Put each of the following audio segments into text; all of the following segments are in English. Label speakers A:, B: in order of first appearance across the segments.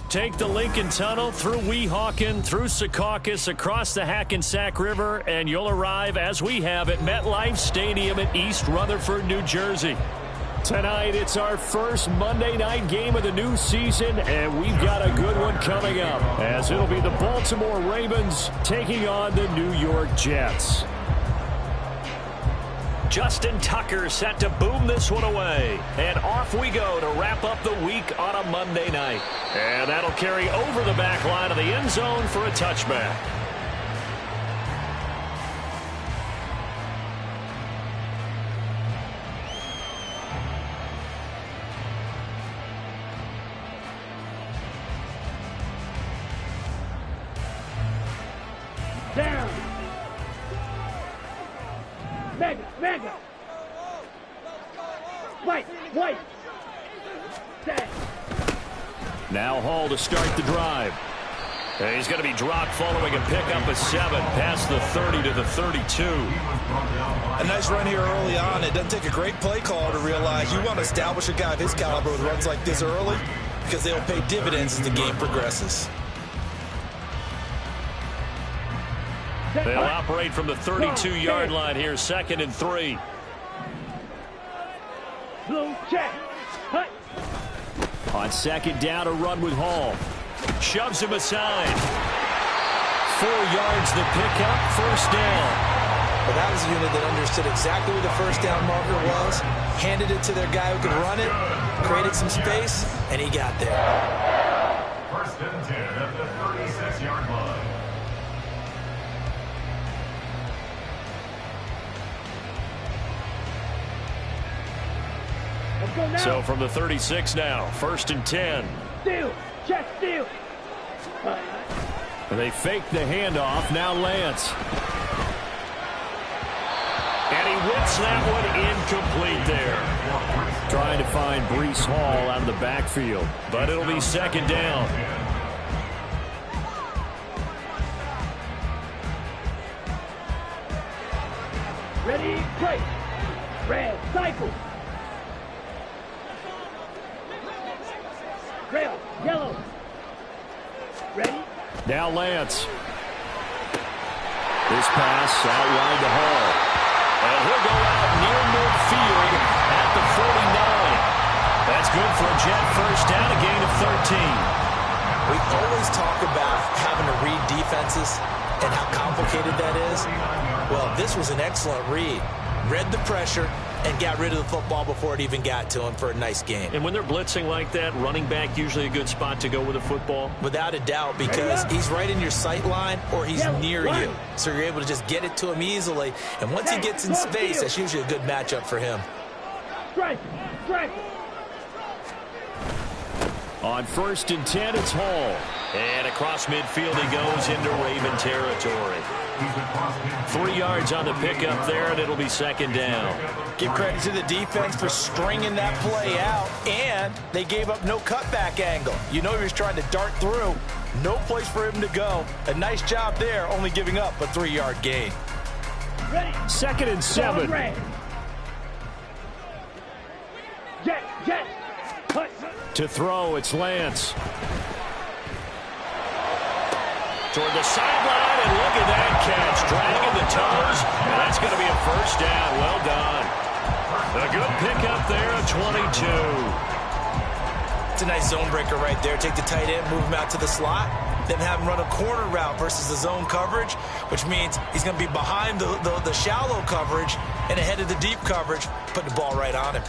A: Take the Lincoln Tunnel through Weehawken, through Secaucus, across the Hackensack River, and you'll arrive, as we have, at MetLife Stadium in East Rutherford, New Jersey. Tonight, it's our first Monday night game of the new season, and we've got a good one coming up, as it'll be the Baltimore Ravens taking on the New York Jets. Justin Tucker set to boom this one away. And off we go to wrap up the week on a Monday night. And that'll carry over the back line of the end zone for a touchback.
B: Down. Mega. White. Set.
A: Now Hall to start the drive. And he's going to be dropped following a pickup of 7 past the 30 to the 32.
C: A nice run here early on. It doesn't take a great play call to realize you want to establish a guy of his caliber with runs like this early because they'll pay dividends as the game progresses.
A: They'll operate from the 32-yard line here, 2nd and 3.
B: Blue check. Hut.
A: On 2nd down, a run with Hall. Shoves him aside. 4 yards the pickup, 1st down.
C: But that was a unit that understood exactly where the 1st down marker was, handed it to their guy who could run it, created some space, and he got there.
D: 1st and 10 at the 36-yard line.
A: So from the 36 now, 1st and 10.
B: Steal.
A: They fake the handoff. Now Lance. And he whips that one incomplete there. Trying to find Breece Hall out of the backfield. But it'll be 2nd down.
B: Ready, play. Red, cycle. Rail, yellow. Ready?
A: Now Lance. This pass out wide to Hall. And he'll go out near midfield at the 49. That's good for a Jet 1st down, a gain of 13.
C: We always talk about having to read defenses and how complicated that is. Well, this was an excellent read. Read the pressure and got rid of the football before it even got to him for a nice game.
A: And when they're blitzing like that, running back usually a good spot to go with a football?
C: Without a doubt, because he's right in your sight line or he's near you. So you're able to just get it to him easily. And once he gets in space, that's usually a good matchup for him.
B: Strike.
A: On 1st and 10, it's Hall. And across midfield he goes into Raven territory. 3 yards on the pickup there, and it'll be 2nd down.
C: Give credit to the defense for stringing that play out, and they gave up no cutback angle. You know he was trying to dart through. No place for him to go. A nice job there, only giving up a 3-yard gain.
B: Ready.
A: 2nd and 7.
B: Jet. Hut.
A: To throw, it's Lance. Toward the sideline, and look at that catch. Dragging the toes, and that's going to be a 1st down. Well done. A good pickup there, a 22.
C: It's a nice zone breaker right there. Take the tight end, move him out to the slot, then have him run a corner route versus the zone coverage, which means he's going to be behind the shallow coverage and ahead of the deep coverage, putting the ball right on him.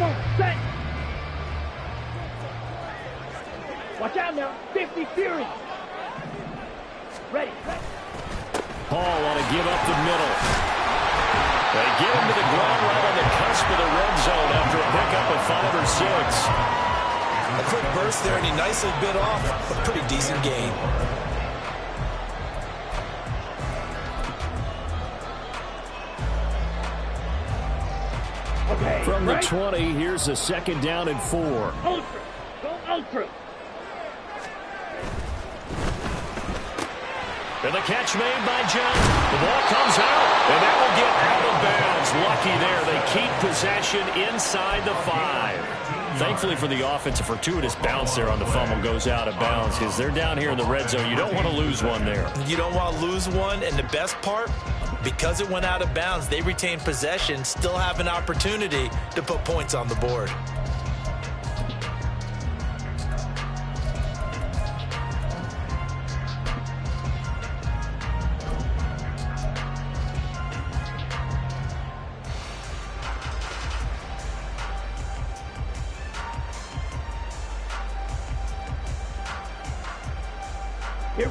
B: Come on, set. Watch out now. 50 Fury. Ready.
A: Hall want to give up the middle. They get him to the ground right on the cusp of the red zone after a pickup of 5 or 6.
C: A quick burst there, and he nicely bit off a pretty decent gain.
B: Okay.
A: From the
B: right?
A: 20, here's a 2nd down and 4.
B: Ultra. Go ultra.
A: And the catch made by Jones. The ball comes out, and that will get out of bounds. Lucky there. They keep possession inside the 5. Thankfully for the offense, a fortuitous bounce there on the fumble goes out of bounds because they're down here in the red zone. You don't want to lose one there.
C: You don't want to lose one, and the best part, because it went out of bounds, they retain possession, still have an opportunity to put points on the board.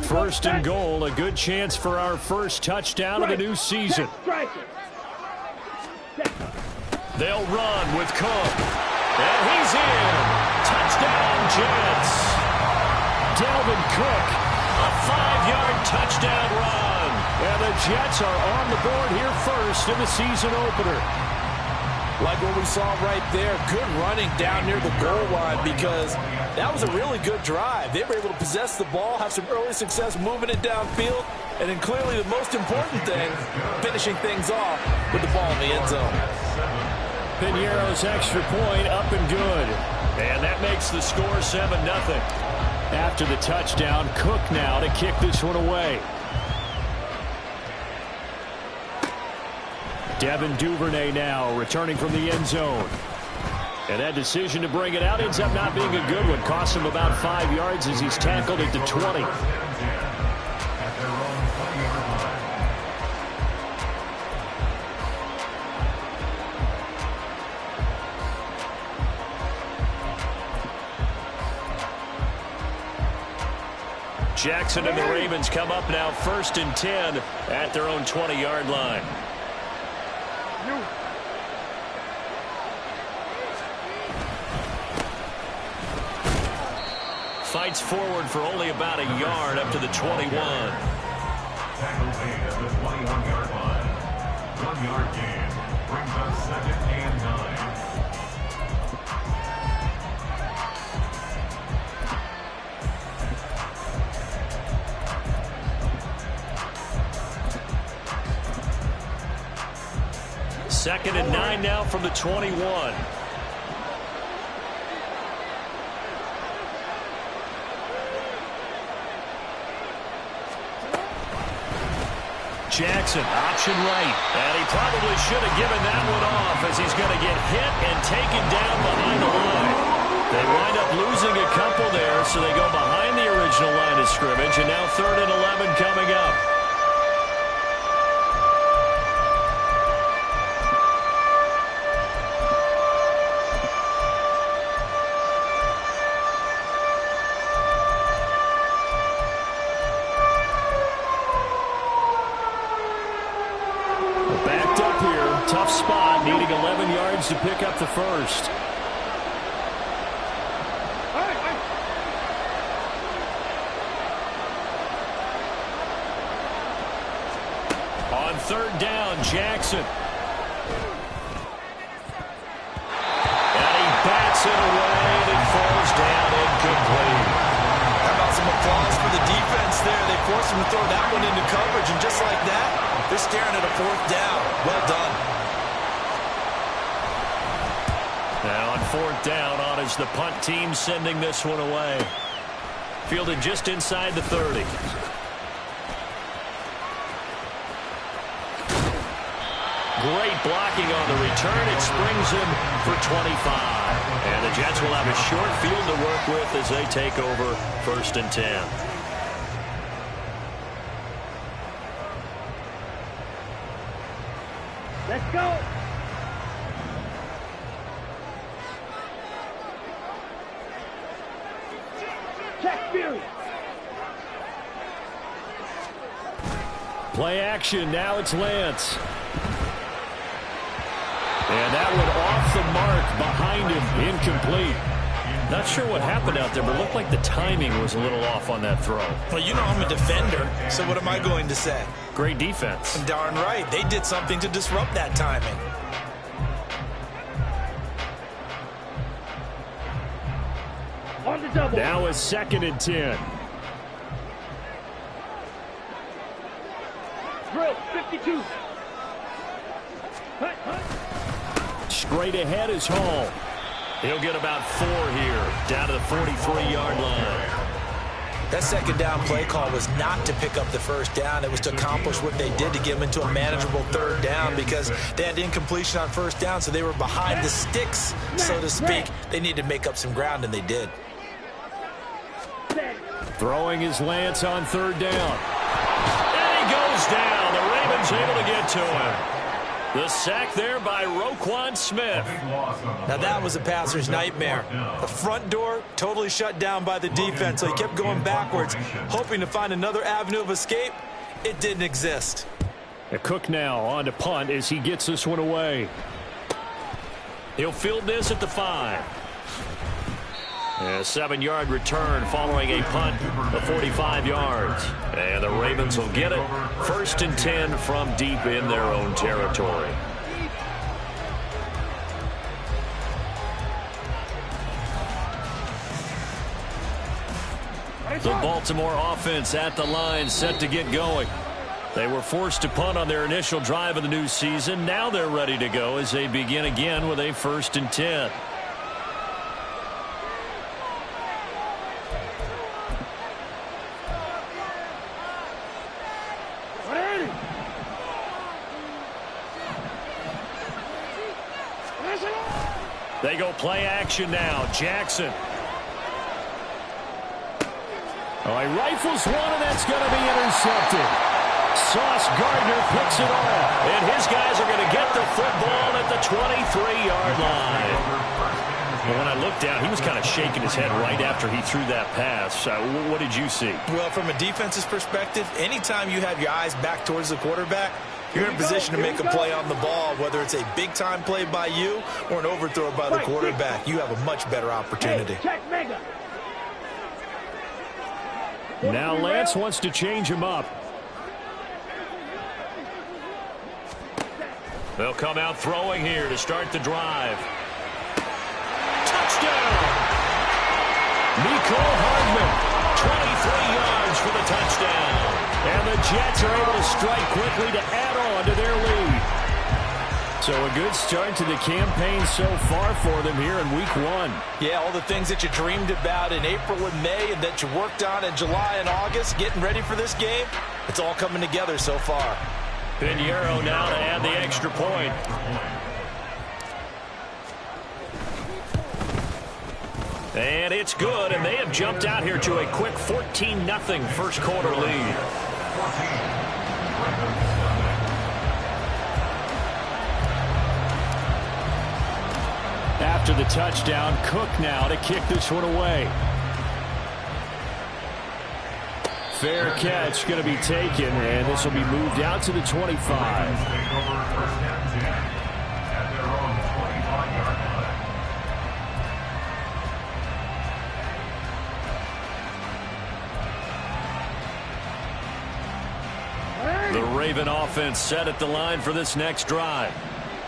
A: First and goal, a good chance for our first touchdown of the new season. They'll run with Cook. And he's in. Touchdown, Jets. Dalvin Cook, a 5-yard touchdown run. And the Jets are on the board here first in the season opener.
C: Like what we saw right there, good running down near the goal line because that was a really good drive. They were able to possess the ball, have some early success moving it downfield, and then clearly the most important thing, finishing things off with the ball in the end zone.
A: Piñeiro's extra point up and good. And that makes the score 7-0. After the touchdown, Cook now to kick this one away. Devin Duvernay now returning from the end zone. And that decision to bring it out ends up not being a good one. Costs him about 5 yards as he's tackled at the 20. Jackson and the Ravens come up now 1st and 10 at their own 20-yard line. Fights forward for only about a yard up to the 21.
D: Tackle made at the 21-yard line. 1-yard gain brings up 2nd and 9.
A: Second and 9 now from the 21. Jackson, option right. And he probably should have given that one off as he's going to get hit and taken down behind the line. They wind up losing a couple there, so they go behind the original line of scrimmage, and now 3rd and 11 coming up. Tough spot, needing 11 yards to pick up the first. On 3rd down, Jackson. And he bats it away, and it falls down incomplete.
C: How about some applause for the defense there? They forced him to throw that one into coverage, and just like that, they're staring at a 4th down. Well done.
A: Now on 4th down, on is the punt team sending this one away. Fielded just inside the 30. Great blocking on the return. It springs him for 25. And the Jets will have a short field to work with as they take over 1st and 10.
B: Let's go.
A: Play action. Now it's Lance. And that one off the mark behind him. Incomplete. Not sure what happened out there, but it looked like the timing was a little off on that throw.
C: Well, you know I'm a defender, so what am I going to say?
A: Great defense.
C: Darn right. They did something to disrupt that timing.
B: On the double.
A: Now it's 2nd and 10.
B: Drill, 52.
A: Straight ahead is Hall. He'll get about 4 here, down to the 43-yard line.
C: That second down play call was not to pick up the first down. It was to accomplish what they did to get them into a manageable 3rd down because they had incompletion on 1st down, so they were behind the sticks, so to speak. They needed to make up some ground, and they did.
A: Throwing his Lance on 3rd down. And he goes down. The Ravens able to get to him. The sack there by Roquan Smith.
C: Now that was a passer's nightmare. The front door totally shut down by the defense, so he kept going backwards, hoping to find another avenue of escape. It didn't exist.
A: Cook now on to punt as he gets this one away. He'll field this at the 5. A 7-yard return following a punt of 45 yards. And the Ravens will get it. 1st and 10 from deep in their own territory. The Baltimore offense at the line, set to get going. They were forced to punt on their initial drive of the new season. Now they're ready to go as they begin again with a 1st and 10. They go play action now. Jackson. Oh, he rifles one, and that's going to be intercepted. Sauce Gardner picks it off. And his guys are going to get the football at the 23-yard line. Well, when I looked down, he was kind of shaking his head right after he threw that pass. What did you see?
C: Well, from a defense's perspective, anytime you have your eyes back towards the quarterback, you're in position to make a play on the ball, whether it's a big-time play by you or an overthrow by the quarterback. You have a much better opportunity.
A: Now Lance wants to change him up. They'll come out throwing here to start the drive. Touchdown! Mecole Hardman, 23 yards for the touchdown. And the Jets are able to strike quickly to add on to their lead. So a good start to the campaign so far for them here in Week 1.
C: Yeah, all the things that you dreamed about in April and May and that you worked on in July and August, getting ready for this game, it's all coming together so far.
A: Pinheiro now to add the extra point. And it's good, and they have jumped out here to a quick 14-0 first quarter lead. After the touchdown, Cook now to kick this one away. Fair catch going to be taken, and this will be moved out to the 25. The Raven offense set at the line for this next drive.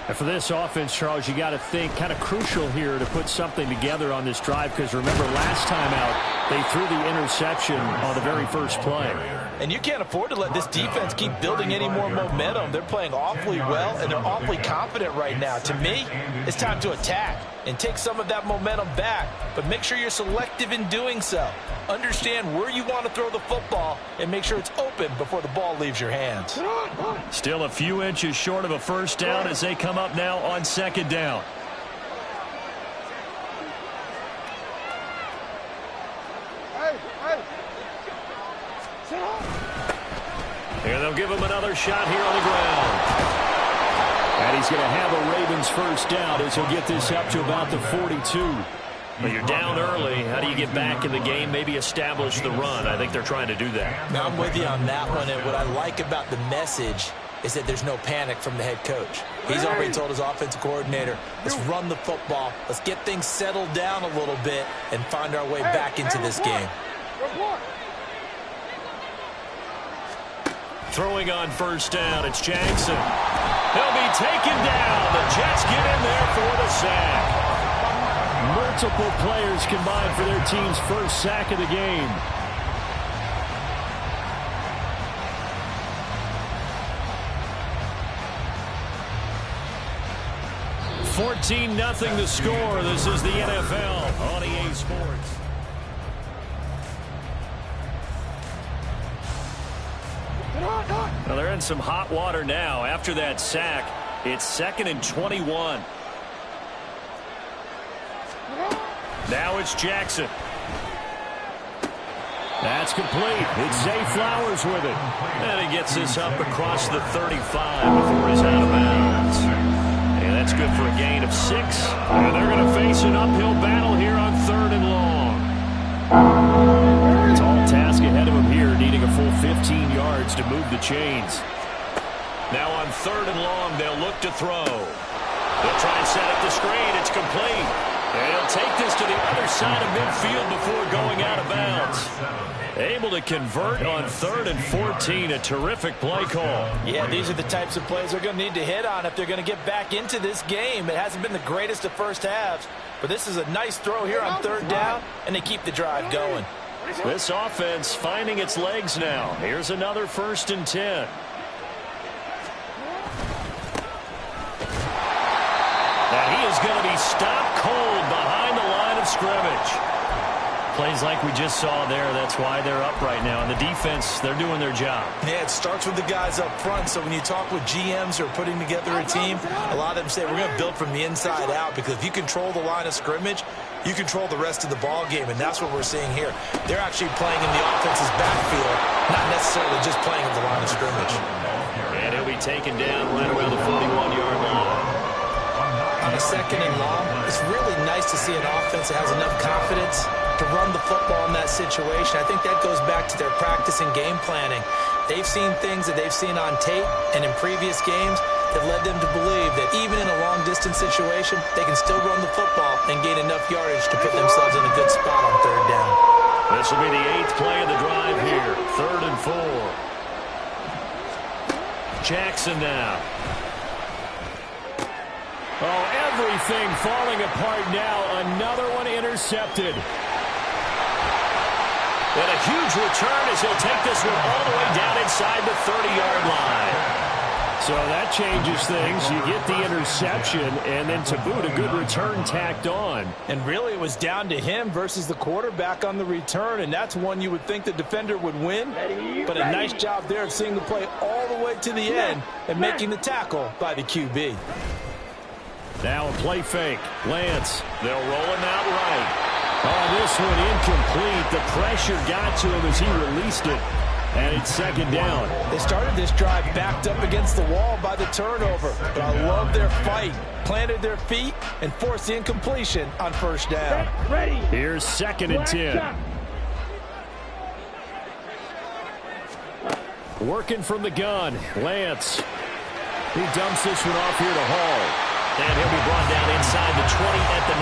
A: And for this offense, Charles, you got to think kind of crucial here to put something together on this drive, because remember last time out they threw the interception on the very first play.
C: And you can't afford to let this defense keep building any more momentum. They're playing awfully well, and they're awfully confident right now. To me, it's time to attack and take some of that momentum back, but make sure you're selective in doing so. Understand where you want to throw the football and make sure it's open before the ball leaves your hands.
A: Still a few inches short of a first down as they come up now on second down. And they'll give him another shot here on the ground. And he's going to have a Ravens first down as he'll get this up to about the 42. Well, you're down early. How do you get back in the game, maybe establish the run? I think they're trying to do that.
C: Now, I'm with you on that one, and what I like about the message is that there's no panic from the head coach. He's already told his offensive coordinator, let's run the football, let's get things settled down a little bit and find our way back into this game.
A: Throwing on first down, it's Jackson. He'll be taken down. The Jets get in there for the sack. Multiple players combined for their team's first sack of the game. $14-0 the score. This is the NFL on EA Sports. Well, they're in some hot water now. After that sack, it's 2nd and 21. Now it's Jackson. That's complete. It's Zay Flowers with it. And he gets this up across the 35 before he's out of bounds. And that's good for a gain of 6. And they're going to face an uphill battle here on 3rd and long. Tall task ahead of him here, needing a full 15 yards to move the chains. Now on 3rd and long, they'll look to throw. They'll try and set up the screen. It's complete. And he'll take this to the other side of midfield before going out of bounds. Able to convert on 3rd and 14. A terrific play call.
C: Yeah, these are the types of plays they're going to need to hit on if they're going to get back into this game. It hasn't been the greatest of first halves, but this is a nice throw here on 3rd down, and they keep the drive going.
A: This offense finding its legs now. Here's another 1st and 10. And he is going to be stopped cold behind the line of scrimmage. Plays like we just saw there. That's why they're up right now. And the defense, they're doing their job.
C: Yeah, it starts with the guys up front. So when you talk with GMs who are putting together a team, a lot of them say we're going to build from the inside out, because if you control the line of scrimmage, you control the rest of the ball game, and that's what we're seeing here. They're actually playing in the offense's backfield, not necessarily just playing at the line of scrimmage.
A: And he'll be taken down right around the 41-yard line.
C: On a 2nd and long, it's really nice to see an offense that has enough confidence to run the football in that situation. I think that goes back to their practice and game planning. They've seen things that they've seen on tape and in previous games that led them to believe that even in a long-distance situation, they can still run the football and gain enough yardage to put themselves in a good spot on 3rd down.
A: This will be the 8th play of the drive here. 3rd and 4. Jackson now. Oh, everything falling apart now. Another one intercepted. And a huge return as he'll take this one all the way down inside the 30-yard line. So that changes things. You get the interception, and then to boot, a good return tacked on.
E: And really, it was down to him versus the quarterback on the return, and that's one you would think the defender would win. But a nice job there of seeing the play all the way to the end and making the tackle by the QB.
A: Now a play fake. Lance, they'll roll him out right. Oh, this one incomplete. The pressure got to him as he released it. And it's 2nd down.
E: They started this drive backed up against the wall by the turnover. But I love their fight. Planted their feet and forced the incompletion on 1st down.
B: Ready.
A: Here's 2nd and 10. Working from the gun. Lance. He dumps this one off here to Hall. And he'll be brought down inside the 20 at the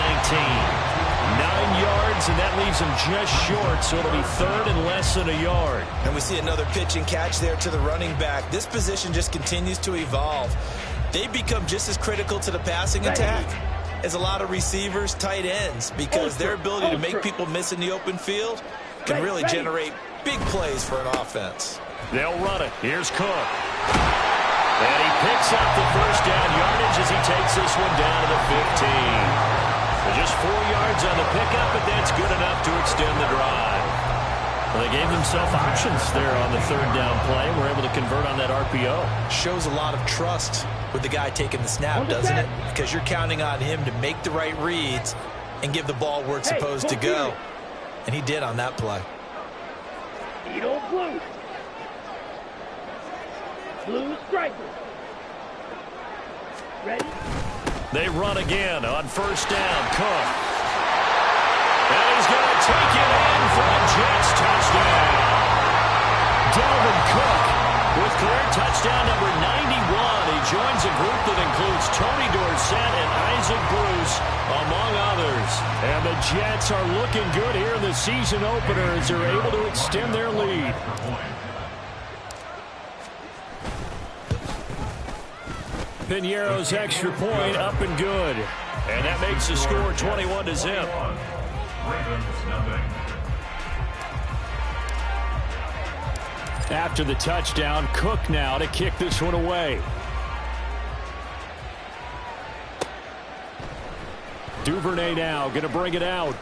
A: 19. 9 yards, and that leaves him just short, so it'll be 3rd and less than a yard.
C: And we see another pitch and catch there to the running back. This position just continues to evolve. They've become just as critical to the passing attack as a lot of receivers, tight ends, because their ability to make people miss in the open field can really generate big plays for an offense.
A: They'll run it. Here's Cook. And he picks up the 1st down yardage as he takes this one down to the 15. Just 4 yards on the pickup, but that's good enough to extend the drive. Well, they gave themselves options there on the 3rd down play. We're able to convert on that RPO.
C: Shows a lot of trust with the guy taking the snap, doesn't it? Because you're counting on him to make the right reads and give the ball where it's supposed to go. And he did on that play.
B: Blue. Blue striker. Ready?
A: They run again on 1st down. Cook. And he's going to take it in for a Jets touchdown. Dalvin Cook with career touchdown number 91. He joins a group that includes Tony Dorsett and Isaac Bruce, among others. And the Jets are looking good here in the season opener as they're able to extend their lead. Piñeiro's extra point up and good. And that makes the score 21-0. After the touchdown, Cook now to kick this one away. Duvernay now going to bring it out.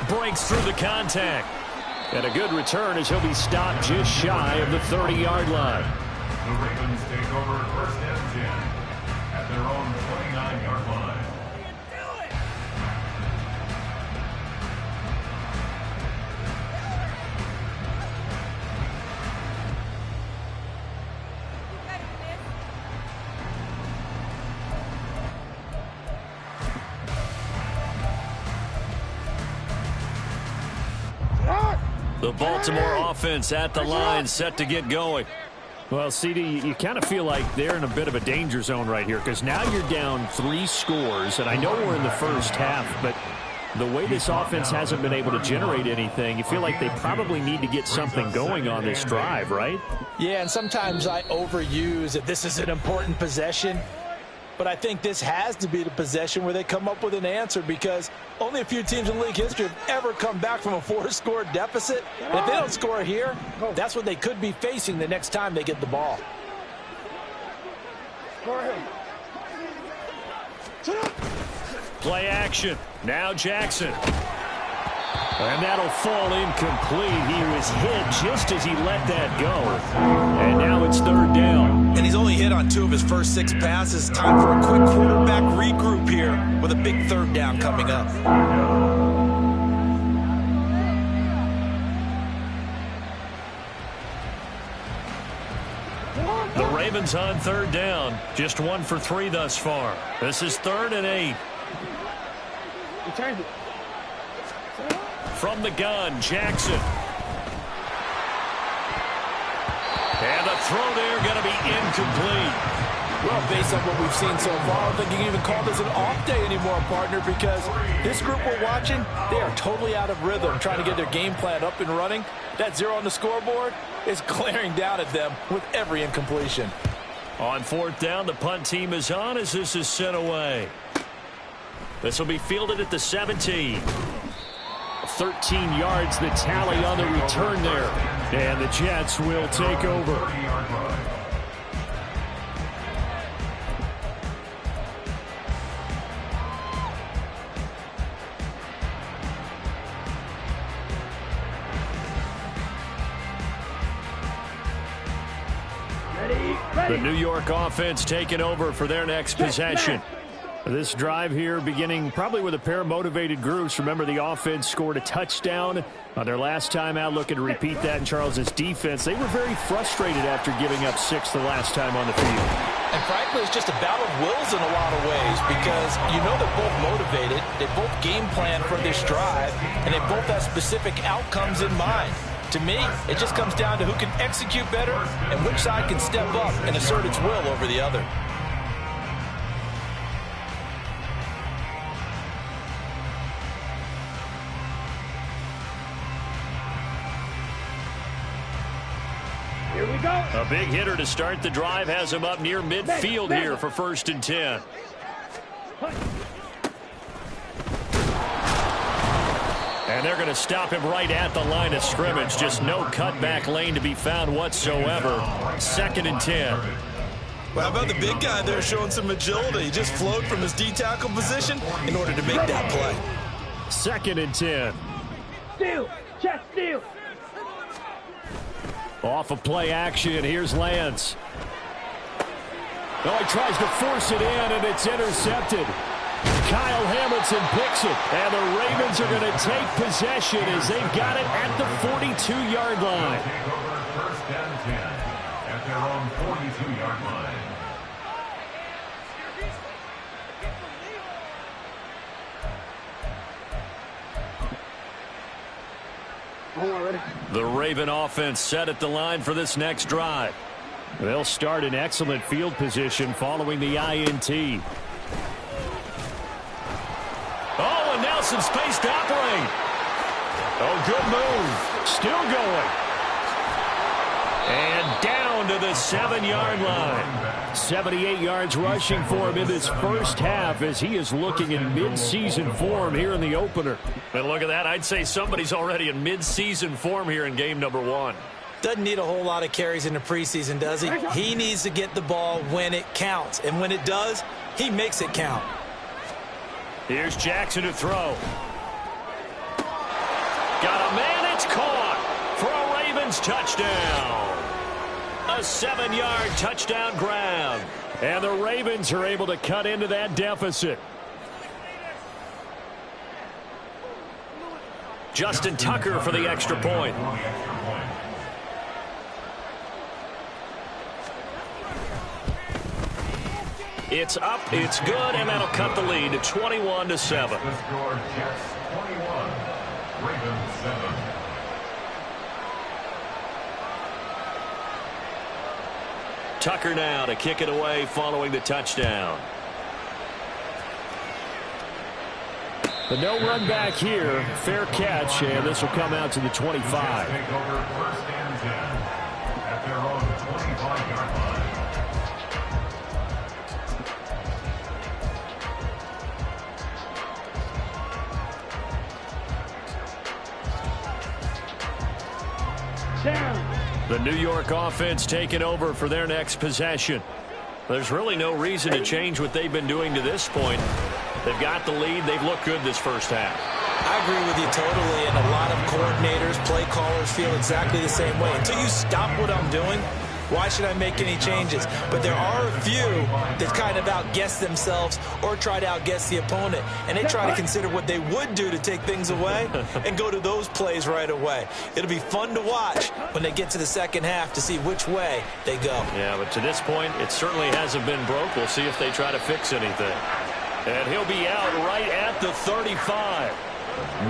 A: Breaks through the contact. And a good return as he'll be stopped just shy of the 30-yard line.
D: The Ravens take over 1st and 10 at their own 29-yard line.
A: The Baltimore offense at the line, set to get going. Well, CD, you kind of feel like they're in a bit of a danger zone right here because now you're down 3 scores, and I know we're in the first half, but the way this offense hasn't been able to generate anything, you feel like they probably need to get something going on this drive, right?
E: Yeah, and sometimes I overuse that this is an important possession, but I think this has to be the possession where they come up with an answer because only a few teams in league history have ever come back from a 4-score deficit. And if they don't score here, that's what they could be facing the next time they get the ball.
A: Play action. Now Jackson. And that'll fall incomplete. He was hit just as he let that go. And now it's 3rd down.
C: And he's only hit on 2 of his first 6 passes. Time for a quick quarterback regroup here with a big 3rd down coming up.
A: The Ravens on 3rd down. Just 1 for 3 thus far. This is 3rd and 8. From the gun, Jackson. And the throw there going to be incomplete.
E: Well, based on what we've seen so far, I don't think you can even call this an off day anymore, partner, because this group we're watching, they are totally out of rhythm, trying to get their game plan up and running. That 0 on the scoreboard is glaring down at them with every incompletion.
A: On 4th down, the punt team is on as this is sent away. This will be fielded at the 17. 13 yards, the tally on the return there. And the Jets will take over. The New York offense taking over for their next possession. This drive here beginning probably with a pair of motivated groups. Remember, the offense scored a touchdown on their last time out. Looking to repeat that in Charles's defense. They were very frustrated after giving up 6 the last time on the field.
E: And frankly, it's just a battle of wills in a lot of ways because you know they're both motivated. They both game plan for this drive, and they both have specific outcomes in mind. To me, it just comes down to who can execute better and which side can step up and assert its will over the other.
B: Here we go.
A: A big hitter to start the drive has him up near midfield here for 1st and 10. And they're going to stop him right at the line of scrimmage. Just no cutback lane to be found whatsoever. 2nd and 10.
C: Well, how about the big guy there showing some agility? He just flowed from his D-tackle position in order to make that play.
A: 2nd and 10.
B: Steal. Check steal.
A: Off of play action, here's Lance. Oh, he tries to force it in, and it's intercepted. Kyle Hamilton picks it, and the Ravens are going to take possession as they've got it at the 42-yard line.
D: Take over 1st and 10 at their own 42-yard line.
A: The Raven offense set at the line for this next drive. They'll start in excellent field position following the INT. Oh, and now some space to operate. Oh, good move. Still going. And down to the 7-yard line. 78 yards rushing for him in this first half as he is looking in mid-season form here in the opener.
F: And look at that. I'd say somebody's already in mid-season form here in game number 1.
C: Doesn't need a whole lot of carries in the preseason, does he? He needs to get the ball when it counts. And when it does, he makes it count.
A: Here's Jackson to throw. Got a man. It's caught for a Ravens touchdown. A 7-yard touchdown grab. And the Ravens are able to cut into that deficit. Justin Tucker for the extra point. It's up, it's good, and that'll cut the lead to 21-7.
D: The score, Jets 21, Ravens 7.
A: Tucker now to kick it away following the touchdown. The no run back here, fair catch, and this will come out to the 25.
D: Take over first and 10 at their own 25-yard line.
A: The New York offense taking over for their next possession. There's really no reason to change what they've been doing to this point. They've got the lead. They've looked good this first half.
C: I agree with you totally, and a lot of coordinators, play callers feel exactly the same way. Until you stop what I'm doing, why should I make any changes? But there are a few that kind of outguess themselves or try to outguess the opponent, and they try to consider what they would do to take things away and go to those plays right away. It'll be fun to watch when they get to the second half to see which way they go.
A: Yeah, but to this point, it certainly hasn't been broke. We'll see if they try to fix anything. And he'll be out right at the 35.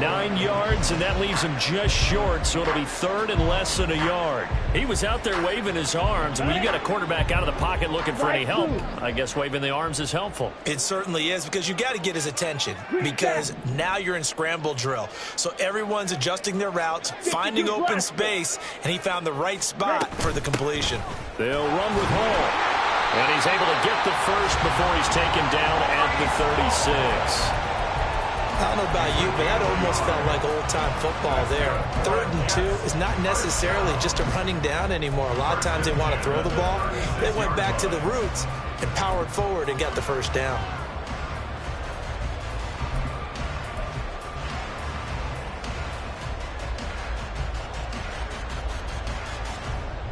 A: 9 yards, and that leaves him just short, so it'll be third and less than a yard. He was out there waving his arms, and when you got a quarterback out of the pocket looking for any help, I guess waving the arms is helpful.
C: It certainly is, because you got to get his attention, because now you're in scramble drill. So everyone's adjusting their routes, finding open space, and he found the right spot for the completion.
A: They'll run with Hall, and he's able to get the first before he's taken down at the 36.
C: I don't know about you, but that almost felt like old-time football there. 3rd and 2 is not necessarily just a running down anymore. A lot of times they want to throw the ball. They went back to the roots and powered forward and got the first down.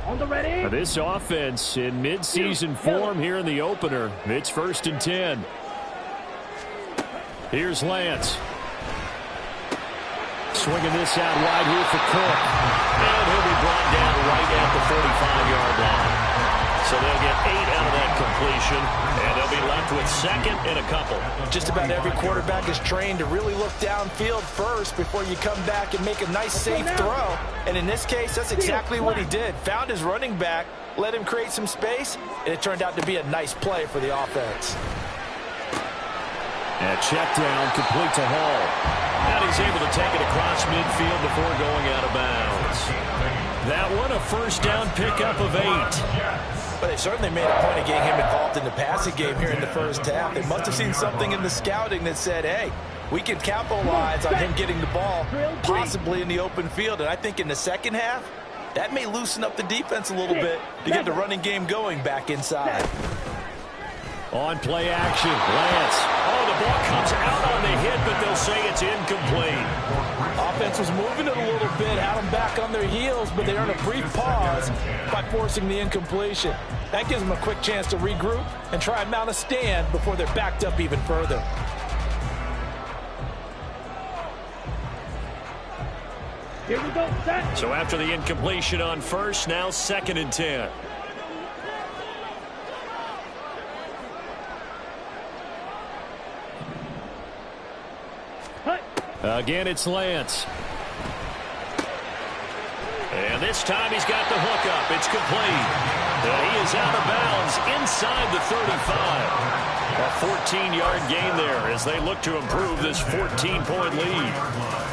B: On the ready.
A: This offense in mid-season form here in the opener. It's 1st and 10. Here's Lance. Swinging this out wide here for Cook. And he'll be brought down right at the 45-yard line. So they'll get 8 out of that completion, and they'll be left with 2nd and a couple.
E: Just about every quarterback is trained to really look downfield first before you come back and make a nice, safe throw. And in this case, that's exactly what he did. Found his running back, let him create some space, and it turned out to be a nice play for the offense.
A: And check down, complete to Hall. And he's able to take it across midfield before going out of bounds. That one, a first down pickup of 8.
E: But they certainly made a point of getting him involved in the passing game here in the first half. They must have seen something in the scouting that said, hey, we can capitalize on him getting the ball, possibly in the open field. And I think in the second half, that may loosen up the defense a little bit to get the running game going back inside.
A: On play action, Lance. Oh, the ball comes out on the hit, but they'll say it's incomplete.
E: Offense was moving it a little bit, had them back on their heels, but they earned a brief pause by forcing the incompletion. That gives them a quick chance to regroup and try and mount a stand before they're backed up even further.
B: Here we go, set.
A: So after the incompletion on first, now 2nd and 10. Again, it's Lance. And this time he's got the hook up. It's complete. And he is out of bounds inside the 35. A 14-yard gain there as they look to improve this 14-point lead.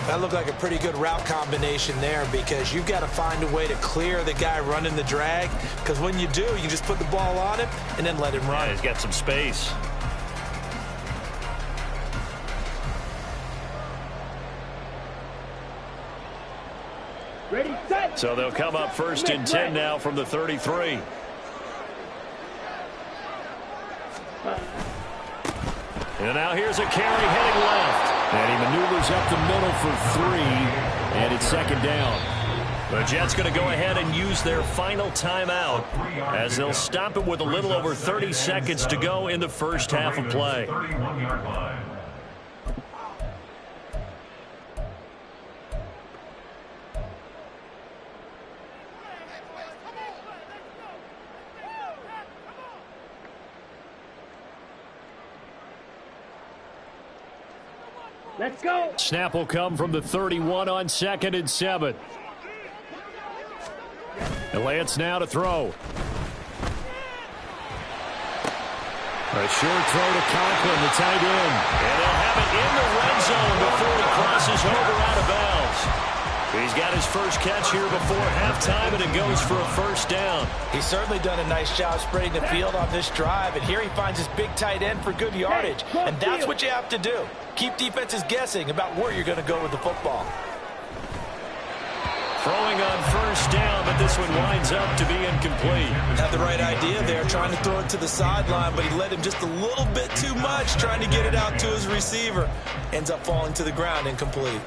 C: That looked like a pretty good route combination there because you've got to find a way to clear the guy running the drag, because when you do, you just put the ball on him and then let him run.
A: Yeah, he's got some space.
B: Ready, set.
A: So they'll come up first and 10 now from the 33. And now here's a carry heading left. And he maneuvers up the middle for 3. And it's second down. The Jets going to go ahead and use their final timeout as they'll stop it with a little over 30 seconds to go in the first half of play.
D: 31-yard line.
B: Let's go.
A: Snap will come from the 31 on 2nd and 7. And Lance now to throw. A short throw to Conklin, the tight end. And they'll have it in the red zone before he crosses over out of bounds. He's got his first catch here before halftime, and it goes for a first down.
E: He's certainly done a nice job spreading the field on this drive, and here he finds his big tight end for good yardage. And that's what you have to do. Keep defenses guessing about where you're going to go with the football.
A: Throwing on first down, but this one winds up to be incomplete.
C: Had the right idea there, trying to throw it to the sideline, but he led him just a little bit too much, trying to get it out to his receiver. Ends up falling to the ground, incomplete.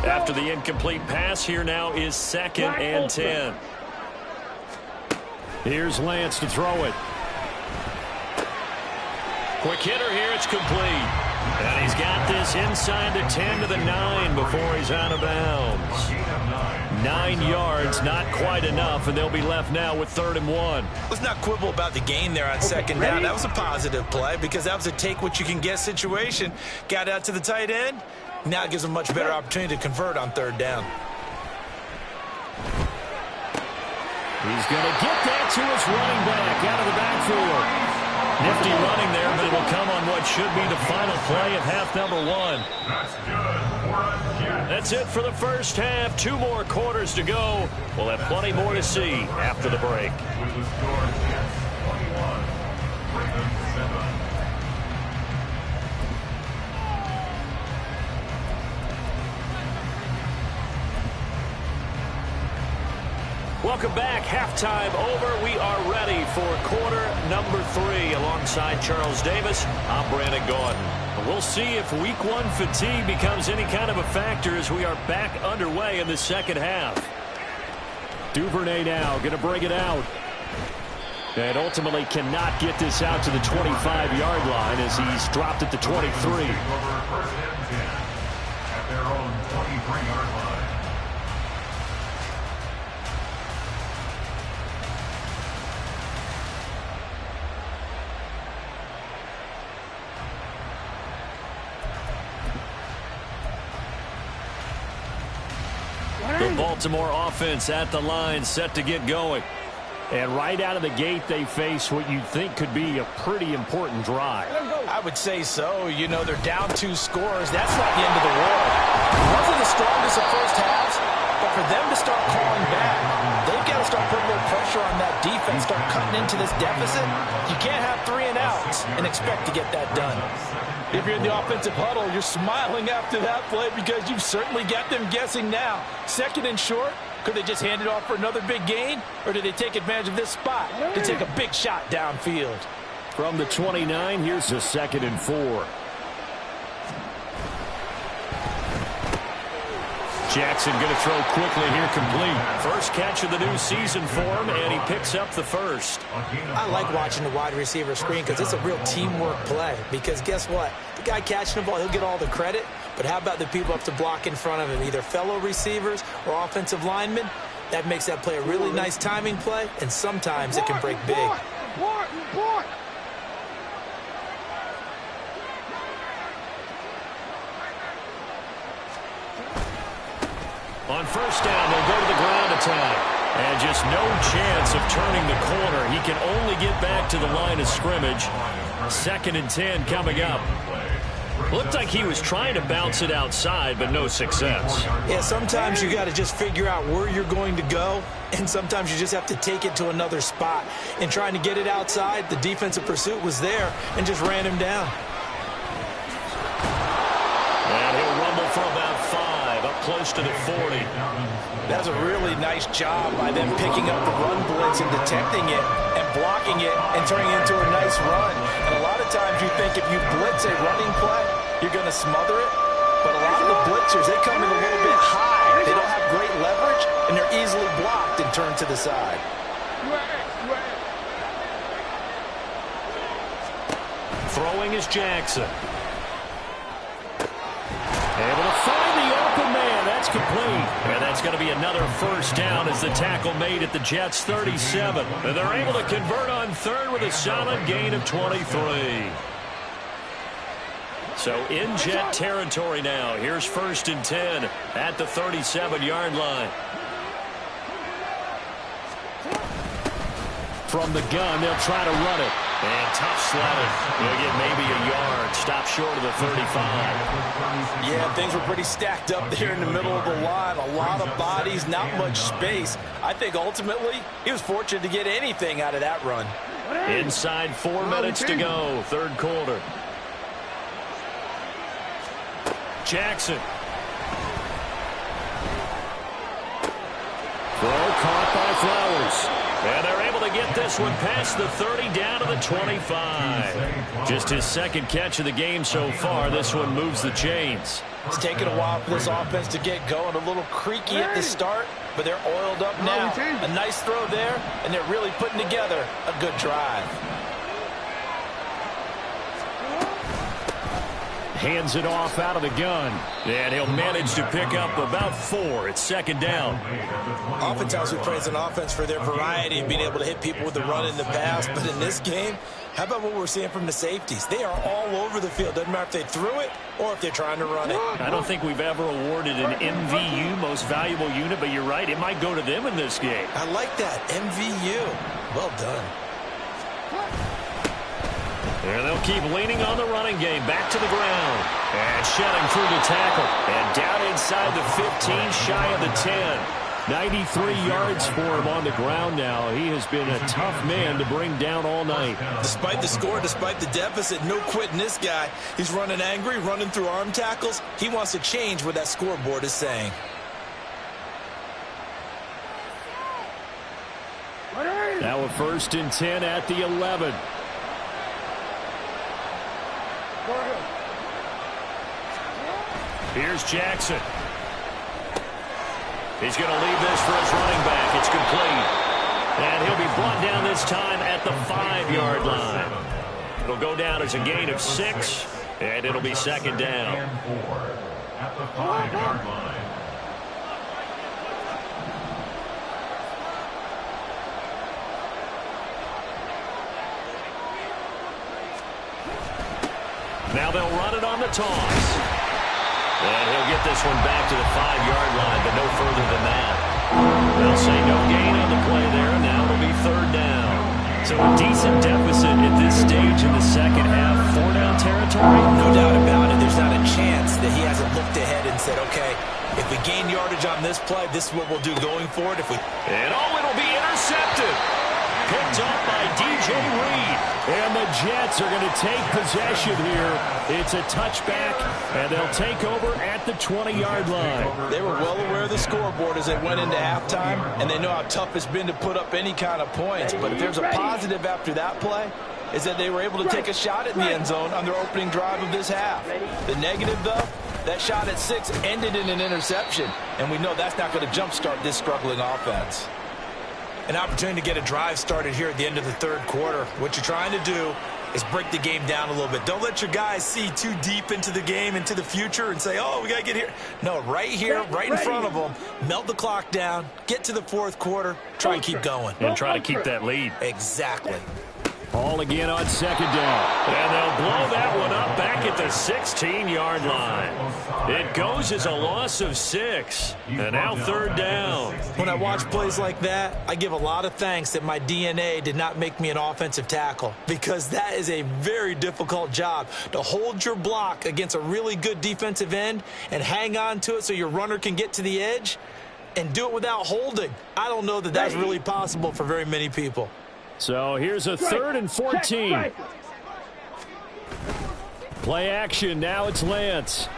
A: After the incomplete pass, here now is 2nd and 10. Here's Lance to throw it. Quick hitter here, it's complete. And he's got this inside the 10 to the 9 before he's out of bounds. 9 yards, not quite enough, and they'll be left now with 3rd and 1.
C: Let's not quibble about the gain there on second down. That was a positive play because that was a take-what-you-can-get situation. Got out to the tight end. Now it gives him a much better opportunity to convert on 3rd down.
A: He's going to get that to his running back out of the backfield. Nifty running there, but it will come on what should be the final play of half number 1.
D: That's good for a Jet.
A: That's it for the first half. 2 more quarters to go. We'll have plenty more to see after the break.
D: With the score, Jets 21, Ravens 7.
A: Welcome back. Halftime over. We are ready for quarter number 3. Alongside Charles Davis, I'm Brandon Gaudin. We'll see if week 1 fatigue becomes any kind of a factor as we are back underway in the second half. Duvernay now going to bring it out. And ultimately cannot get this out to the 25-yard line as he's dropped at the 23.
D: First and 10 at their own 23-yard line.
A: The Baltimore offense at the line, set to get going. And right out of the gate, they face what you'd think could be a pretty important drive.
E: I would say so. You know, they're down 2 scores. That's not the end of the world. It wasn't the strongest of first halves, but for them to start calling back, they've got to start putting a little pressure on that defense, start cutting into this deficit. You can't have 3 and outs and expect to get that done. If you're in the offensive huddle, you're smiling after that play because you've certainly got them guessing now. 2nd and short, could they just hand it off for another big gain, or do they take advantage of this spot to take a big shot downfield?
A: From the 29, here's a 2nd and 4. Jackson going to throw quickly here, complete. First catch of the new season for him, and he picks up the first.
C: I like watching the wide receiver screen because it's a real teamwork play. Because guess what? The guy catching the ball, he'll get all the credit. But how about the people up to block in front of him, either fellow receivers or offensive linemen? That makes that play a really nice timing play, and sometimes it can break big.
A: On first down, they'll go to the ground attack. And just no chance of turning the corner. He can only get back to the line of scrimmage. 2nd and 10 coming up. Looked like he was trying to bounce it outside, but no success.
C: Yeah, sometimes you got to just figure out where you're going to go, and sometimes you just have to take it to another spot. And trying to get it outside, the defensive pursuit was there and just ran him down.
A: And he'll rumble for about 5, up close to the 40.
E: That's a really nice job by them picking up the run blitz and detecting it and blocking it and turning it into a nice run. And a lot of times you think if you blitz a running play, you're going to smother it. But a lot of the blitzers, they come in a little bit high. They don't have great leverage, and they're easily blocked and turned to the side.
A: Throwing is Jackson. Able to find the open man. That's complete. And that's going to be another first down as the tackle made at the Jets' 37. And they're able to convert on 3rd with a solid gain of 23. So in Jet territory now. Here's 1st and 10 at the 37-yard line. From the gun, they'll try to run it. And tough sledding. He'll get maybe a yard. Stop short of the 35.
E: Yeah, things were pretty stacked up there in the middle of the line. A lot of bodies, not much space. I think ultimately he was fortunate to get anything out of that run.
A: Inside 4 minutes to go, 3rd quarter. Jackson. Throw caught by Flowers. And they're able to get this one past the 30 down to the 25. Just his 2nd catch of the game so far. This one moves the chains.
E: It's taken a while for this offense to get going. A little creaky at the start, but they're oiled up now. A nice throw there, and they're really putting together a good drive.
A: Hands it off out of the gun. And he'll manage to pick up about 4. It's 2nd down.
C: Oftentimes we praise an offense for their variety and being able to hit people with the run in the pass. But in this game, how about what we're seeing from the safeties? They are all over the field. Doesn't matter if they threw it or if they're trying to run it.
A: I don't think we've ever awarded an MVU, most valuable unit, but you're right. It might go to them in this game.
C: I like that. MVU. Well done.
A: And they'll keep leaning on the running game. Back to the ground. And shedding through the tackle. And down inside the 15, shy of the 10. 93 yards for him on the ground now. He has been a tough man to bring down all night.
C: Despite the score, despite the deficit, no quitting this guy. He's running angry, running through arm tackles. He wants to change what that scoreboard is saying.
A: Now a 1st and 10 at the 11. Here's Jackson. He's going to leave this for his running back. It's complete. And he'll be brought down this time at the 5-yard line. It'll go down as a gain of 6, and it'll be 2nd down.
D: At the 5-yard line.
A: Now they'll run it on the toss. And he'll get this one back to the 5-yard line, but no further than that. They'll say no gain on the play there. Now it'll be 3rd down. So a decent deficit at this stage in the 2nd half. 4-down territory?
C: No doubt about it. There's not a chance that he hasn't looked ahead and said, okay, if we gain yardage on this play, this is what we'll do going forward.
A: And it'll be intercepted. Picked up by DJ Reed. And the Jets are going to take possession here. It's a touchback, and they'll take over at the 20-yard line.
E: They were well aware of the scoreboard as they went into halftime, and they know how tough it's been to put up any kind of points. But if there's a positive after that play, is that they were able to take a shot at the end zone on their opening drive of this half. The negative, though, That shot at 6 ended in an interception, and we know that's not going to jumpstart this struggling offense.
C: An opportunity to get a drive started here at the end of the third quarter. What you're trying to do is break the game down a little bit. Don't let your guys see too deep into the game, into the future, and say, oh, we got to get here. No, right here, right in front of them, melt the clock down, get to the fourth quarter, try and keep going.
A: And try to keep that lead.
C: Exactly.
A: Ball again on second down. And they'll blow that one up back at the 16-yard line. It goes as a loss of 6. And now third down.
C: When I watch plays like that, I give a lot of thanks that my DNA did not make me an offensive tackle, because that is a very difficult job, to hold your block against a really good defensive end and hang on to it so your runner can get to the edge and do it without holding. I don't know that that's really possible for very many people.
A: So here's a 3rd and 14. Play action. Now it's Lance.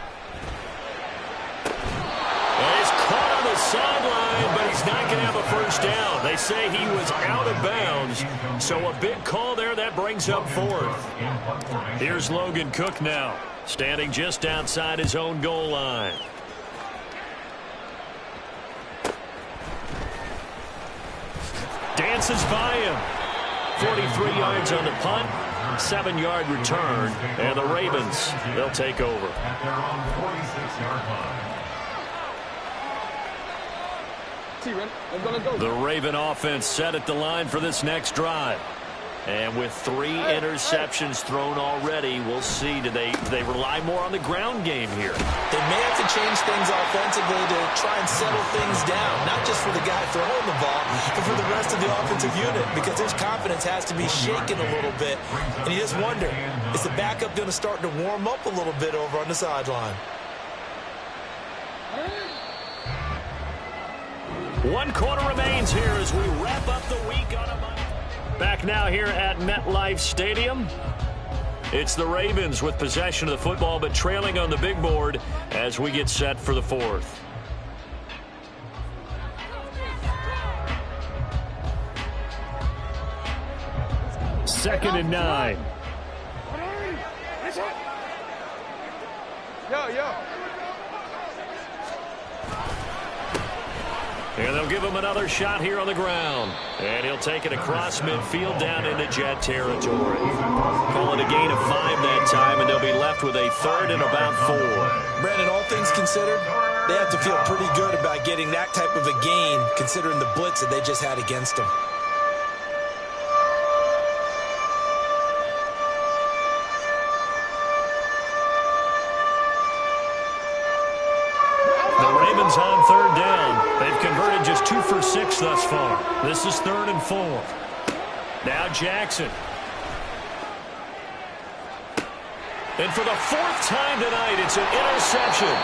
A: He's caught on the sideline, but he's not going to have a first down. They say he was out of bounds. So a big call there. That brings up 4th. Here's Logan Cook now, standing just outside his own goal line. Dances by him. 43 yards on the punt, 7-yard return, and the Ravens, they'll take over.
D: At their own 46-yard line.
A: The Raven offense set at the line for this next drive. And with 3 interceptions thrown already, we'll see. Do they rely more on the ground game here?
C: They may have to change things offensively to try and settle things down, not just for the guy throwing the ball, but for the rest of the offensive unit, because his confidence has to be shaken a little bit. And you just wonder, is the backup going to start to warm up a little bit over on the sideline?
A: 1 quarter remains here as we wrap up the week on a Monday. Back now here at MetLife Stadium. It's the Ravens with possession of the football, but trailing on the big board as we get set for the 4th. Second and 9. And they'll give him another shot here on the ground. And he'll take it across midfield down into Jet territory. Call it a gain of 5 that time, and they'll be left with a 3rd and about 4.
C: Brandon, all things considered, they have to feel pretty good about getting that type of a gain, considering the blitz that they just had against them.
A: On 3rd down. They've converted just 2 for 6 thus far. This is 3rd and 4. Now Jackson. And for the 4th time tonight, it's an interception.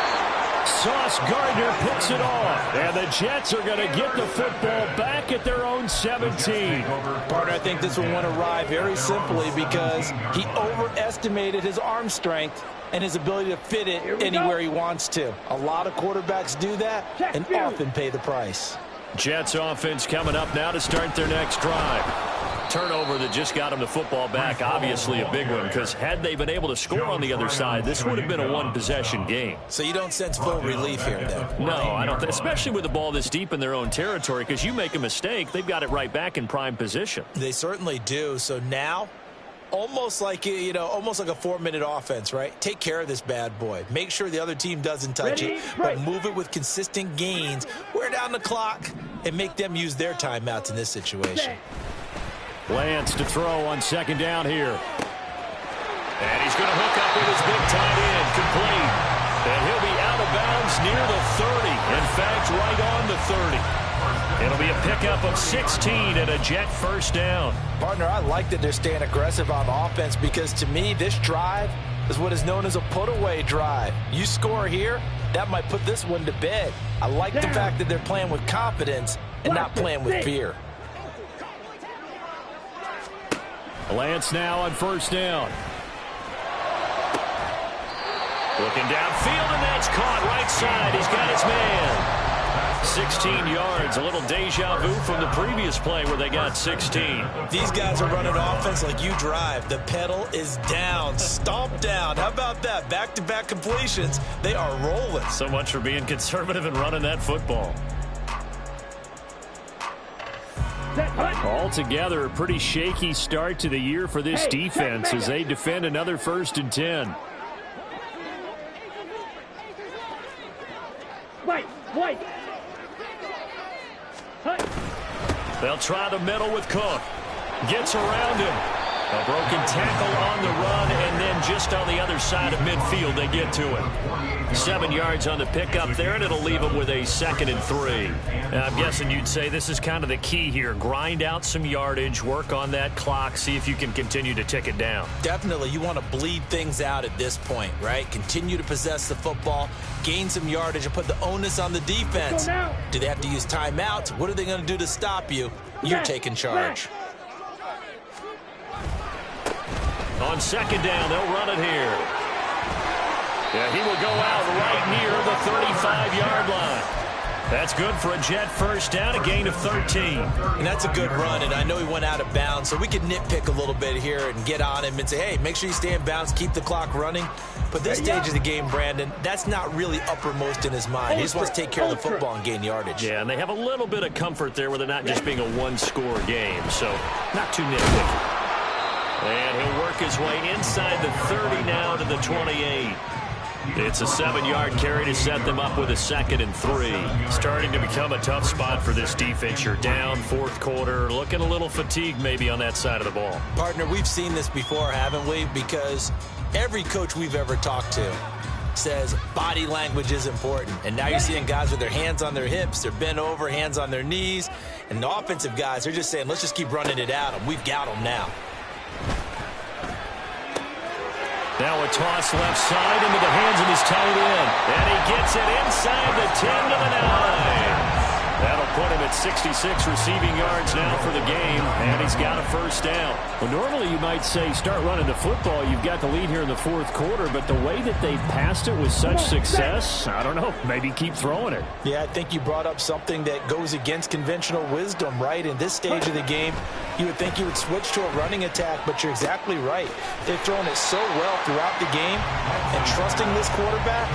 A: Sauce Gardner picks it off. And the Jets are going to get the football back at their own 17.
E: Partner, I think this one went awry very simply because he overestimated his arm strength and his ability to fit it anywhere he wants to. A lot of quarterbacks do that and often pay the price.
A: Jets offense coming up now to start their next drive. Turnover that just got them the football back, obviously a big one, because had they been able to score on the other side, this would have been a 1-possession game.
C: So you don't sense full relief here, then?
A: No, I don't. Especially with the ball this deep in their own territory, because you make a mistake, they've got it right back in prime position.
C: They certainly do. So now, almost like, almost like a 4-minute offense, right? Take care of this bad boy. Make sure the other team doesn't touch it, but move it with consistent gains, wear down the clock, and make them use their timeouts in this situation.
A: Lance to throw on 2nd down here. And he's going to hook up with his big tight end, complete. And he'll be out of bounds near the 30. In fact, right on the 30. It'll be a pickup of 16 and a Jet first down.
E: Partner, I like that they're staying aggressive on offense because to me, this drive is what is known as a put-away drive. You score here, that might put this one to bed. I like the fact that they're playing with confidence and not playing with fear.
A: Lance now on 1st down. Looking downfield, and that's caught right side. He's got his man. 16 yards. A little deja vu from the previous play where they got 16.
C: These guys are running offense like you drive. The pedal is down, stomp down. How about that? Back-to-back completions. They are rolling.
A: So much for being conservative and running that football. Altogether, a pretty shaky start to the year for this defense as they defend another 1st and 10.
B: Wait.
A: They'll try the middle with Cook. Gets around him. A broken tackle on the run, and then just on the other side of midfield, they get to him. 7 yards on the pickup there, and it'll leave them with a 2nd and 3. Now, I'm guessing you'd say this is kind of the key here. Grind out some yardage, work on that clock, see if you can continue to tick it down.
C: Definitely, you want to bleed things out at this point, right? Continue to possess the football, gain some yardage, and put the onus on the defense. Do they have to use timeouts? What are they going to do to stop you? You're taking charge.
A: On 2nd down, they'll run it here. Yeah, he will go out right near the 35-yard line. That's good for a Jet 1st down, a gain of 13.
C: And that's a good run, and I know he went out of bounds, so we can nitpick a little bit here and get on him and say, hey, make sure you stay in bounds, keep the clock running. But this stage of the game, Brandon, that's not really uppermost in his mind. He just wants to take care of the football and gain yardage.
A: Yeah, and they have a little bit of comfort there with it not just being a one-score game, so not too nitpicky. And he'll work his way inside the 30 now to the 28. It's a 7-yard carry to set them up with a 2nd and 3. Starting to become a tough spot for this defense. You're down 4th quarter, looking a little fatigued maybe on that side of the ball.
C: Partner, we've seen this before, haven't we? Because every coach we've ever talked to says body language is important. And now you're seeing guys with their hands on their hips, they're bent over, hands on their knees. And the offensive guys, they're just saying, let's just keep running it at them. We've got them now.
A: Now a toss left side into the hands of his tight end. And he gets it inside the 10 to the 9. That'll put him at 66 receiving yards now for the game, and he's got a 1st down. Well, normally you might say start running the football. You've got the lead here in the 4th quarter, but the way that they've passed it with such success, I don't know, maybe keep throwing it.
E: Yeah, I think you brought up something that goes against conventional wisdom, right? In this stage of the game, you would think you would switch to a running attack, but you're exactly right. They've thrown it so well throughout the game, and trusting this quarterback,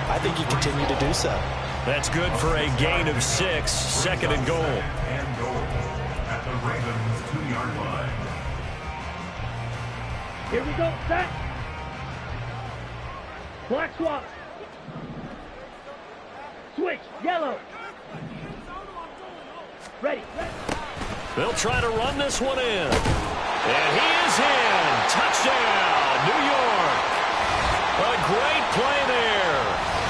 E: I think you continue to do so.
A: That's good for a gain of 6, 2nd and goal.
D: And goal at the Ravens 2-yard line.
B: Here we go, set. Black swap. Switch, yellow. Ready.
A: They'll try to run this one in. And he is in. Touchdown, New York. A great play there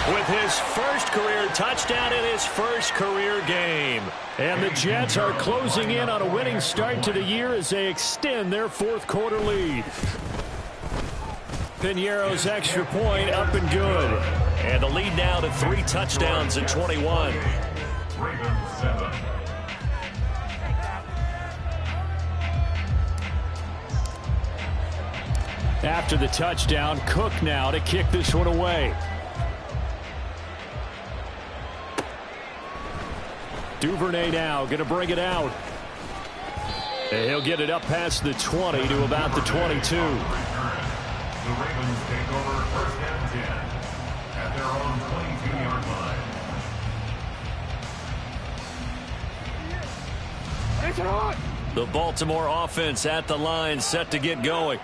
A: with his 1st career touchdown in his 1st career game. And the Jets are closing in on a winning start to the year as they extend their 4th quarter lead. Piñeiro's extra point up and good. And the lead now to 3 touchdowns at 21.
D: Ravens 7.
A: After the touchdown, Cook now to kick this one away. Duvernay now going to bring it out. And he'll get it up past the 20 to about the 22.
D: The Ravens take over 1st and 10 at their own 22-yard line.
A: The Baltimore offense at the line, set to get going.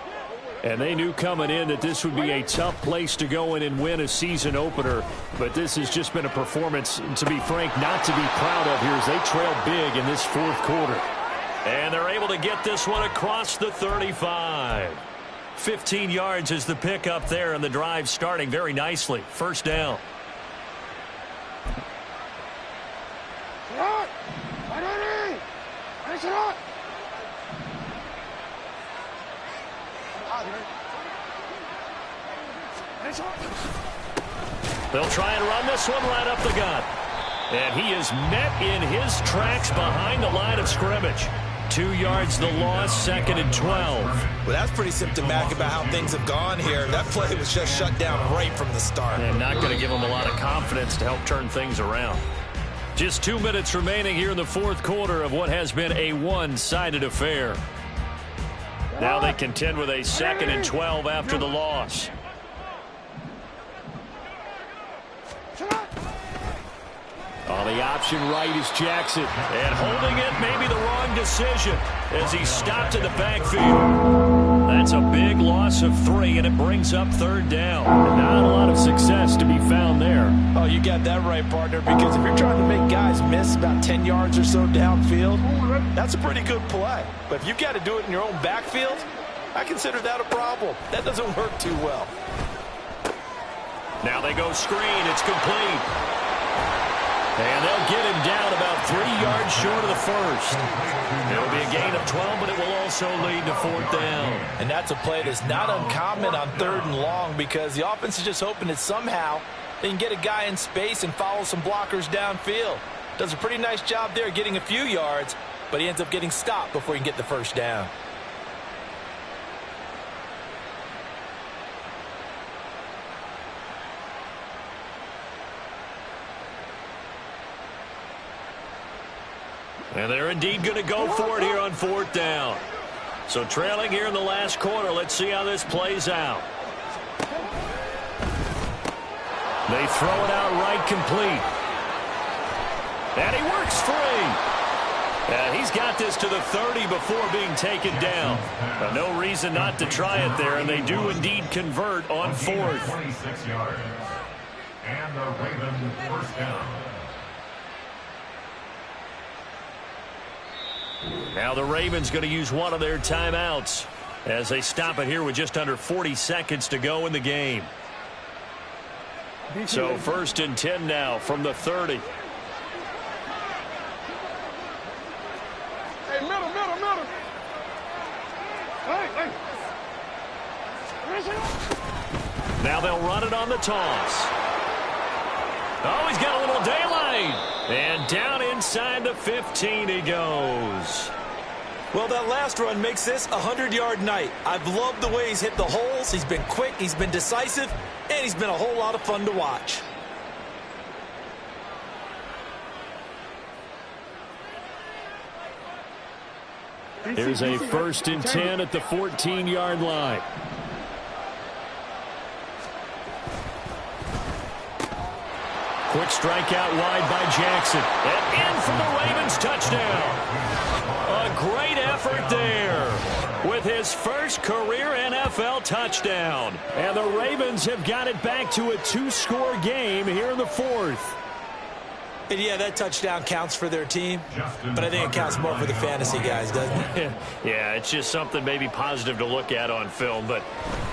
A: And they knew coming in that this would be a tough place to go in and win a season opener. But this has just been a performance, to be frank, not to be proud of here as they trail big in this 4th quarter. And they're able to get this one across the 35. 15 yards is the pickup there, and the drive starting very nicely. 1st down. They'll try and run this one right up the gut. And he is met in his tracks behind the line of scrimmage. 2 yards the loss, 2nd and 12.
C: Well, that's pretty symptomatic about how things have gone here. That play was just shut down right from the start.
A: And not going to give him a lot of confidence to help turn things around. Just 2 minutes remaining here in the fourth quarter of what has been a one-sided affair. Now they contend with a 2nd and 12 after the loss. On the option right is Jackson. And holding it may be the wrong decision as he stopped in the backfield. That's a big loss of 3, and it brings up 3rd down. And not a lot of success to be found there.
E: Oh, you got that right, partner, because if you're trying to make guys miss about 10 yards or so downfield, that's a pretty good play. But if you've got to do it in your own backfield, I consider that a problem. That doesn't work too well.
A: Now they go screen. It's complete. And they'll get him down about 3 yards short of the first. It'll be a gain of 12, but it will also lead to 4th down.
E: And that's a play that's not uncommon on 3rd and long because the offense is just hoping that somehow they can get a guy in space and follow some blockers downfield. Does a pretty nice job there getting a few yards, but he ends up getting stopped before he can get the first down.
A: And they're indeed going to go for it here on 4th down. So trailing here in the last quarter, let's see how this plays out. They throw it out right complete. And he works free. And he's got this to the 30 before being taken down. No reason not to try it there, and they do indeed convert on 4th.
D: 26 yards. And the Ravens first down.
A: Now the Ravens going to use one of their timeouts as they stop it here with just under 40 seconds to go in the game. So 1st and 10 now from the 30.
B: Hey, middle. Hey.
A: Now they'll run it on the toss. Oh, he's got a little daylight. And down inside the 15 he goes.
C: Well, that last run makes this a 100-yard night. I've loved the way he's hit the holes. He's been quick, he's been decisive, and he's been a whole lot of fun to watch.
A: Here's a 1st and 10 at the 14-yard line. Quick strike out wide by Jackson. And in for the Ravens touchdown. A great effort there with his first career NFL touchdown. And the Ravens have got it back to a 2-score game here in the 4th.
C: And yeah, that touchdown counts for their team, but I think it counts more for the fantasy guys, doesn't it?
A: Yeah, it's just something maybe positive to look at on film, but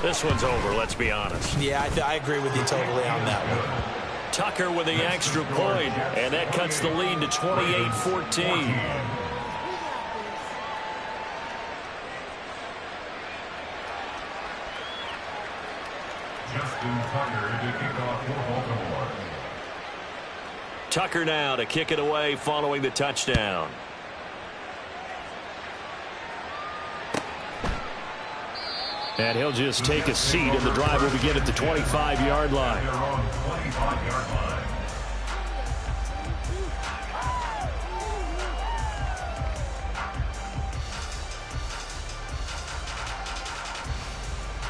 A: this one's over, let's be honest.
C: Yeah, I agree with you totally on that one.
A: Tucker with the extra point, and that cuts the lead to 28-14.
D: Justin Tucker to kick off for Baltimore.
A: Tucker now to kick it away following the touchdown. And he'll just take a seat, and the drive will begin at the 25-yard line.
D: They're on 25-yard line.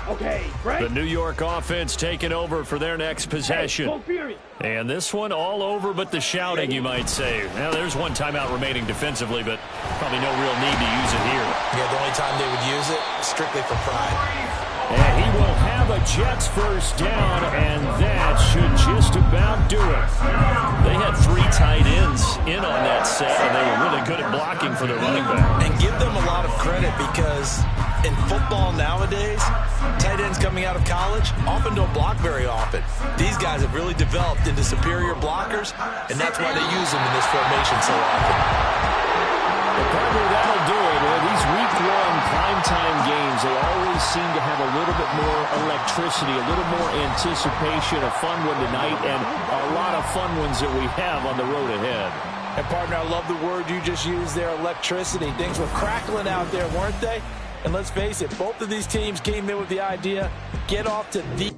B: Okay, break.
A: The New York offense taking over for their next possession.
B: Full fury.
A: And this one all over but the shouting, you might say. Now, there's one timeout remaining defensively, but probably no real need to use it here.
C: Yeah, the only time they would use it, strictly for pride.
A: And he will have a Jets first down, and that should just about do it. They had 3 tight ends in on that set, and they were really good at blocking for their running back.
C: And give them a lot of credit because in football nowadays, tight ends coming out of college often don't block very often. These guys have really developed into superior blockers, and that's why they use them in this formation so often.
A: Partner, that'll do it. These week 1 primetime games, they always seem to have a little bit more electricity, a little more anticipation. A fun one tonight, and a lot of fun ones that we have on the road ahead.
E: And, partner, I love the word you just used there, electricity. Things were crackling out there, weren't they? And let's face it, both of these teams came in with the idea, get off to the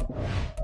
G: You